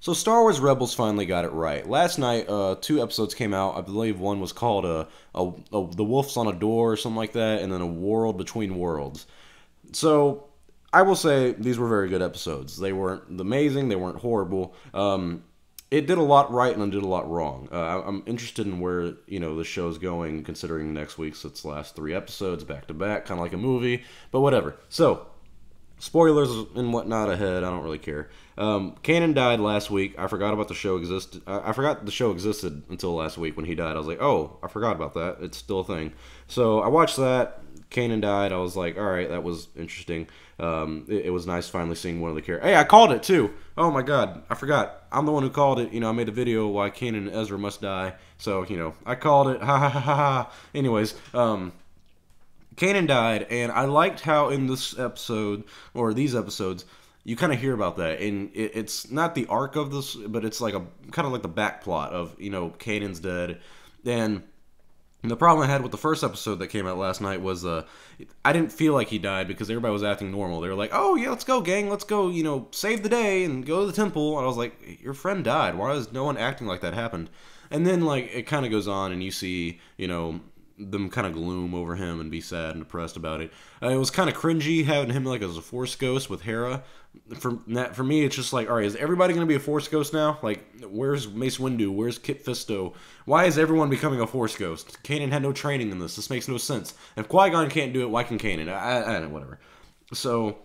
So Star Wars Rebels finally got it right. Last night, two episodes came out. I believe one was called "The Wolf's on a Door" or something like that, and then "A World Between Worlds." So I will say these were very good episodes. They weren't amazing. They weren't horrible. It did a lot right and it did a lot wrong. I'm interested in where the show's going, considering next week's its last three episodes back to back, kind of like a movie. But whatever. So spoilers and whatnot ahead. I don't really care. Kanan died last week. I forgot about the show existed. I forgot the show existed until last week when he died. I was like, oh, I forgot about that. It's still a thing. So I watched that. Kanan died. I was like, all right, that was interesting. It was nice finally seeing one of the characters. Hey, I called it too. Oh my god, I forgot. I'm the one who called it. I made a video why Kanan and Ezra must die. So I called it. Ha ha ha ha ha. Anyways, Kanan died, and I liked how in this episode, or these episodes, you kind of hear about that, and it's not the arc of this, but it's like a kind of like the back plot of Kanan's dead, and the problem I had with the first episode that came out last night was I didn't feel like he died because everybody was acting normal. They were like, "Oh yeah, let's go, gang, let's go, save the day and go to the temple," and I was like, "Your friend died. Why is no one acting like that happened?" And then like it kind of goes on, and you see them kind of gloom over him and be sad and depressed about it. It was kind of cringy having him like as a Force ghost with Hera. For me, it's just like, all right, is everybody going to be a Force ghost now? Like, where's Mace Windu? Where's Kit Fisto? Why is everyone becoming a Force ghost? Kanan had no training in this. This makes no sense. If Qui-Gon can't do it, why can Kanan? I don't know, whatever. So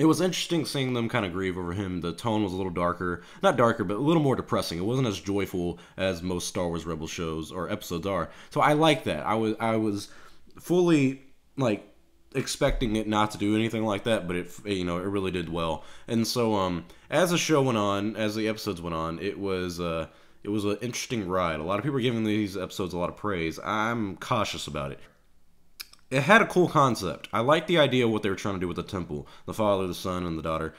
it was interesting seeing them kind of grieve over him. The tone was a little darker. Not darker, but a little more depressing. It wasn't as joyful as most Star Wars Rebel shows or episodes are. So I like that. I was fully, like, expecting it not to do anything like that, but it really did well. And so as the show went on, as the episodes went on, it was an interesting ride. A lot of people are giving these episodes a lot of praise. I'm cautious about it. It had a cool concept. I liked the idea of what they were trying to do with the temple, the father, the son, and the daughter.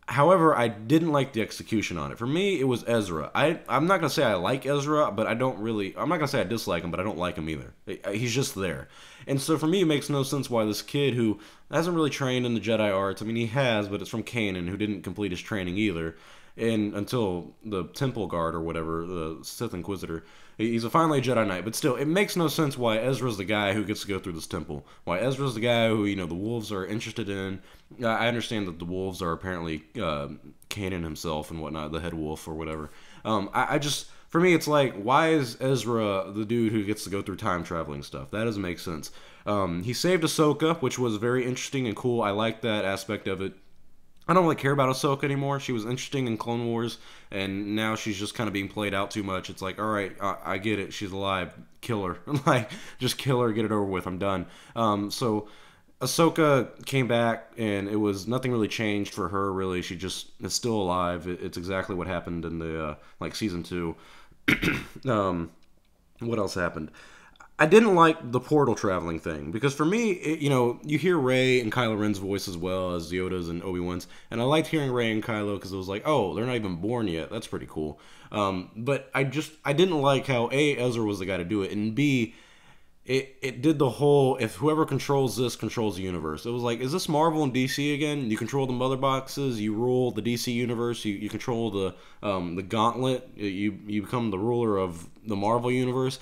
However, I didn't like the execution on it. For me, it was Ezra. I'm not going to say I like Ezra, but I'm not going to say I dislike him, but I don't like him either. He's just there. And so for me, it makes no sense why this kid who hasn't really trained in the Jedi arts, I mean, he has, but it's from Kanan, who didn't complete his training either, and until the Temple Guard or whatever, the Sith Inquisitor. He's finally a Jedi Knight, but still, it makes no sense why Ezra's the guy who gets to go through this temple. Why Ezra's the guy who, the wolves are interested in. I understand that the wolves are apparently Kanan himself and whatnot, the head wolf or whatever. For me, it's like, why is Ezra the dude who gets to go through time traveling stuff? That doesn't make sense. He saved Ahsoka, which was very interesting and cool. I like that aspect of it. I don't really care about Ahsoka anymore. She was interesting in Clone Wars, and now she's just kind of being played out too much. It's like, all right, I get it. She's alive. Kill her. Like, just kill her. Get it over with. I'm done. So Ahsoka came back, and it was nothing really changed for her. Really, she just is still alive. It's exactly what happened in the season 2. What else happened? I didn't like the portal traveling thing because for me, you hear Rey and Kylo Ren's voice as well as Yoda's and Obi-Wan's, and I liked hearing Rey and Kylo because it was like, oh, they're not even born yet. That's pretty cool. But I didn't like how A, Ezra was the guy to do it, and B, it did the whole, if whoever controls this controls the universe. It was like, is this Marvel and DC again? You control the mother boxes, you rule the DC universe, you control the gauntlet, you become the ruler of the Marvel universe.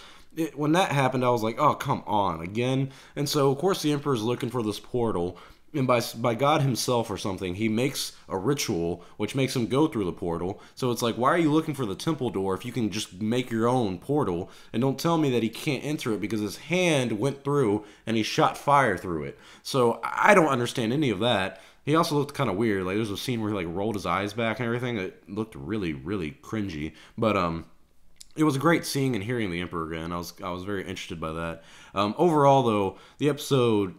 When that happened, I was like, oh, come on, again? And so, of course, the Emperor's looking for this portal, and by God himself or something, he makes a ritual, which makes him go through the portal. So it's like, why are you looking for the temple door if you can just make your own portal? And don't tell me that he can't enter it because his hand went through, and he shot fire through it. So I don't understand any of that. He also looked kind of weird. Like, there's a scene where he, like, rolled his eyes back and everything. It looked really, really cringy. But, it was great seeing and hearing the Emperor again. I was very interested by that. Overall, though, the episode,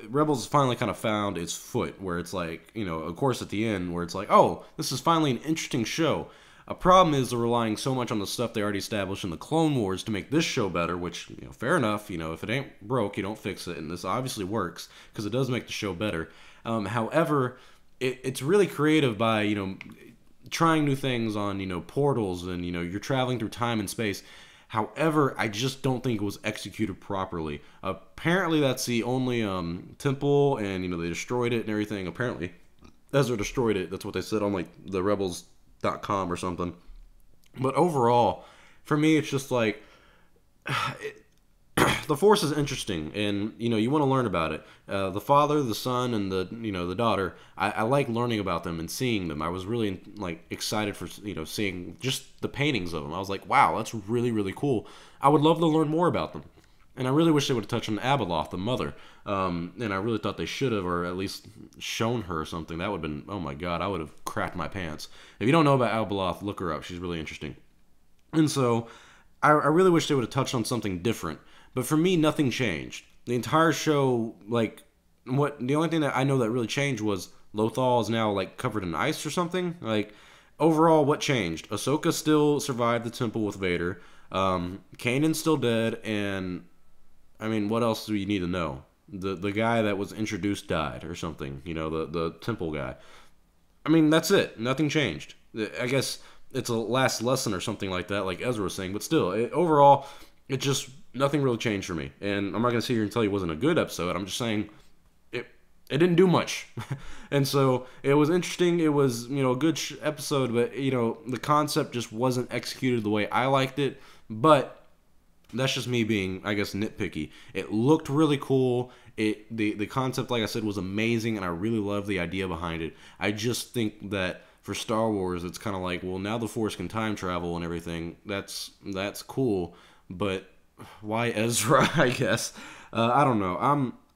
Rebels finally kind of found its foot, where it's like, of course at the end, where it's like, oh, this is finally an interesting show. A problem is they're relying so much on the stuff they already established in the Clone Wars to make this show better, which, fair enough. If it ain't broke, you don't fix it, and this obviously works, because it does make the show better. However, it's really creative by, trying new things on, portals and, you're traveling through time and space. However, I just don't think it was executed properly. Apparently, that's the only temple, and, they destroyed it and everything. Apparently, Ezra destroyed it. That's what they said on, the Rebels com or something. But overall, for me, it's just like the Force is interesting, and you want to learn about it. The father, the son, and the daughter. I like learning about them and seeing them. I was really like excited for seeing just the paintings of them. I was like, wow, that's really really cool. I would love to learn more about them. And I really wish they would have touched on Abeloth, the mother. And I really thought they should have, or at least shown her or something. That would have been, oh my god, I would have crapped my pants. If you don't know about Abeloth, look her up. She's really interesting. And so, I really wish they would have touched on something different. But for me, nothing changed. The entire show, like, the only thing that I know that really changed was Lothal is now, like, covered in ice or something. Like, overall, what changed? Ahsoka still survived the temple with Vader. Kanan's still dead, and I mean, what else do you need to know? The guy that was introduced died or something. The temple guy. I mean, that's it. Nothing changed. I guess it's a last lesson or something like that, like Ezra was saying. But still, overall, it just nothing really changed for me. And I'm not gonna sit here and tell you it wasn't a good episode. I'm just saying it didn't do much. And so it was interesting. It was a good episode, but the concept just wasn't executed the way I liked it. But that's just me being, I guess, nitpicky. It looked really cool. The concept, like I said, was amazing, and I really love the idea behind it. I just think that for Star Wars, it's kind of like, well, now the Force can time travel and everything. That's cool, but why Ezra? I guess I don't know.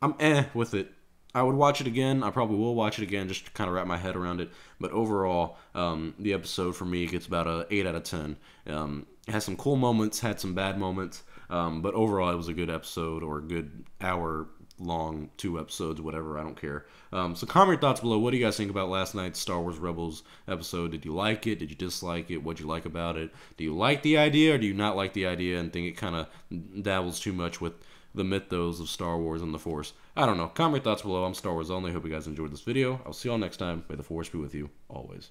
I'm with it. I would watch it again. I probably will watch it again just to kind of wrap my head around it. But overall, the episode for me gets about a 8 out of 10. It has some cool moments, had some bad moments, but overall it was a good episode, or a good hour long, 2 episodes, whatever. I don't care. So comment your thoughts below. What do you guys think about last night's Star Wars Rebels episode? Did you like it? Did you dislike it? What did you like about it? Do you like the idea, or do you not like the idea and think it kind of dabbles too much with the mythos of Star Wars and the Force? I don't know. Comment your thoughts below. I'm Star Wars Only. Hope you guys enjoyed this video. I'll see y'all next time. May the Force be with you always.